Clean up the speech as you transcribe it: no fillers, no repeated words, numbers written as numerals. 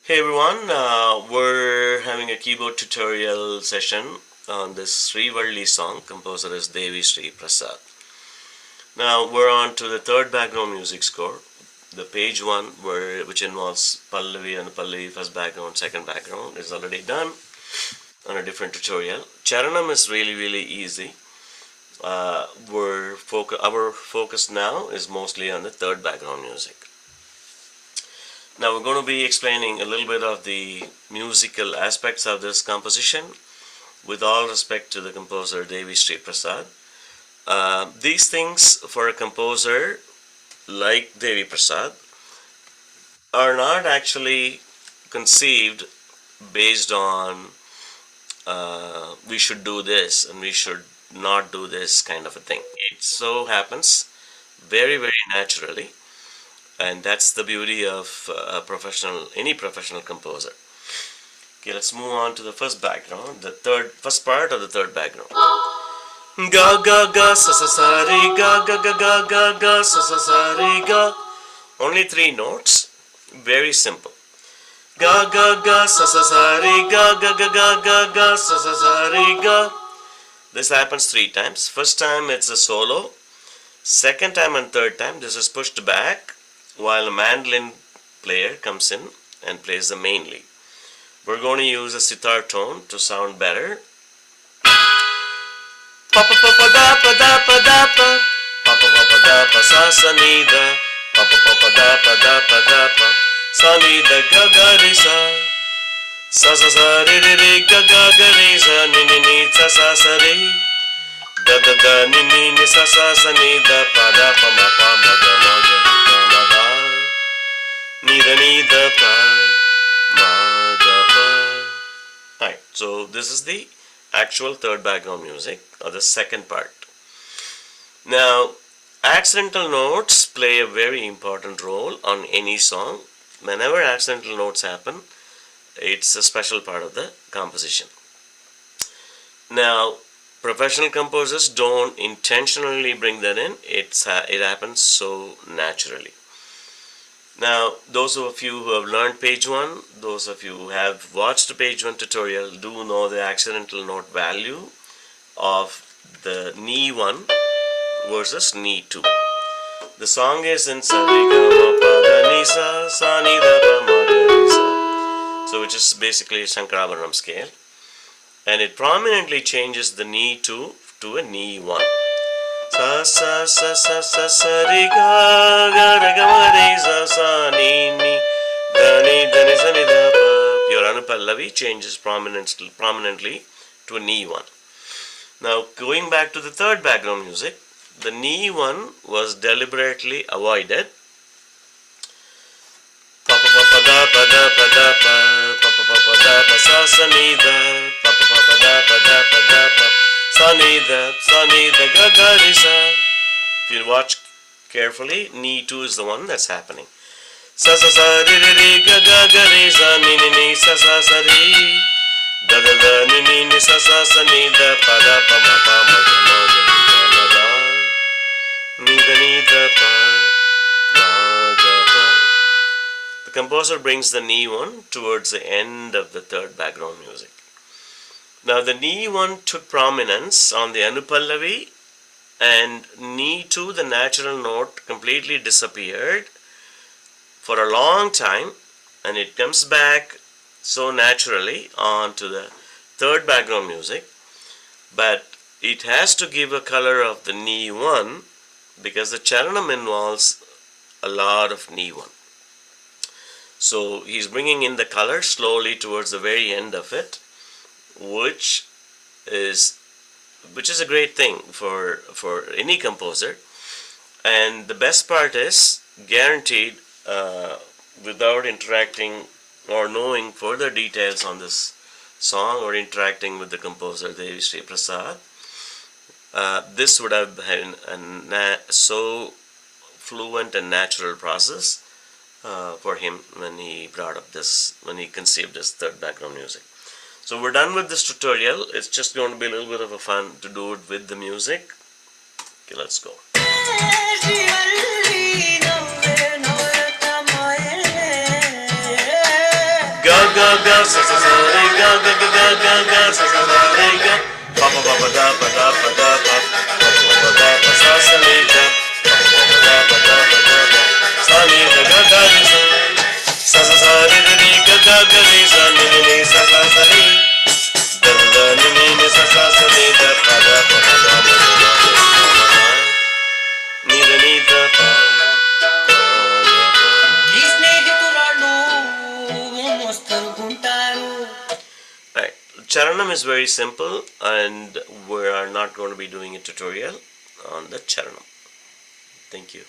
Hey everyone, we're having a keyboard tutorial session on this Srivalli song. Composer is Devi Sri Prasad. Now we're on to the third background music score, the page one, which involves Pallavi and Pallavi, first background, second background, is already done on a different tutorial. Charanam is really easy. Our focus now is mostly on the third background music. Now we're going to be explaining a little bit of the musical aspects of this composition with all respect to the composer Devi Sri Prasad. These things for a composer like Devi Prasad are not actually conceived based on we should do this and we should not do this kind of a thing. It so happens very naturally, and that's the beauty of any professional composer. Okay, let's move on to the first background, first part of the third background. Ga ga ga sa sa sa re ga ga ga ga ga ga sa sa sa re ga. Only three notes, very simple. Ga ga ga sa sa sa re ga ga ga ga ga ga sa sa sa re ga. This happens three times. First time it's a solo. Second time and third time this is pushed back while a mandolin player comes in and plays the main lead. We're going to use a sitar tone to sound better. Pa pa pa pa da pa da pa da pa. Pa pa pa pa da pa sa sa ni da. Pa pa pa pa da pa da pa da pa. Sa ni da ga ga re sa. Sa sa sa re re re ga ga ga re sa ni ni ni sa sa sa re. Da da da ni ni ni sa sa sa ni da pa da pa ma pa ma ga ma ga ma da. Ni da ni da pa ma ga pa. Alright, so this is the actual third background music, or the second part. Now, accidental notes play a very important role on any song. Whenever accidental notes happen, it's a special part of the composition. Now, professional composers don't intentionally bring that in. It happens so naturally. Now, those of you who have learned page 1, those of you who have watched the page 1 tutorial do know the accidental note value of the knee 1 versus knee 2. The song is in sa re ga ma pa da ni sa sa ni da pa ma ga re sa. So which is basically a Shankarabharanam scale, and it prominently changes the knee 2 to a knee 1. Sa sa sa sa sa sa re ga ga re ga ma re sa sa ni ni da ni sa ni da pa. Your Anupallavi changes prominently to a knee 1. Now going back to the third background music, the knee 1 was deliberately avoided. Pa pa pa pa da pa da pa da pa. Pa pa pa pa da pa sa sa ni da. Pa pa pa pa da pa da pa da pa. Sa ni da ga ga re sa. If you watch carefully, knee 2 is the one that's happening. Sa sa sa re re re ga ga ga re sa ni ni ni sa sa sa re. Da da da ni ni ni sa sa sa ni da pa da pa ma pa ma ga ma ga ma da. Ni da ni da pa ma ga pa. The composer brings the knee 1 towards the end of the third background music. Now the knee 1 took prominence on the Anupallavi, and knee 2, the natural note, completely disappeared for a long time, and it comes back so naturally onto the third background music, but it has to give a color of the knee 1 because the charanam involves a lot of knee 1. So he's bringing in the color slowly towards the very end of it, which is a great thing for any composer. And the best part is, guaranteed, without interacting or knowing further details on this song or interacting with the composer Devi Sri Prasad, this would have been a so fluent and natural process for him when he conceived this third background music. So we're done with this tutorial. It's just going to be a little bit of a fun to do it with the music. Okay, let's go. ga ga sa sa sa re ga ga ga ga ga ga sa sa sa re ga pa pa pa pa da pa da pa da pa pa pa pa da pa sa sa ni da pa pa da pa da pa da pa sa ni da ga ga ni sa sa sa re re re ga ga ga ni sa ni ni ni sa sa sa ni da da ni ni ni sa sa sa ni da pa da pa da pa da ni da ni da pa నీ స్నేహితురాళ్ళు మోస్తరుకుంటారు. Right. Charanam is very simple and we are not going to be doing a tutorial on the Charanam. Thank you.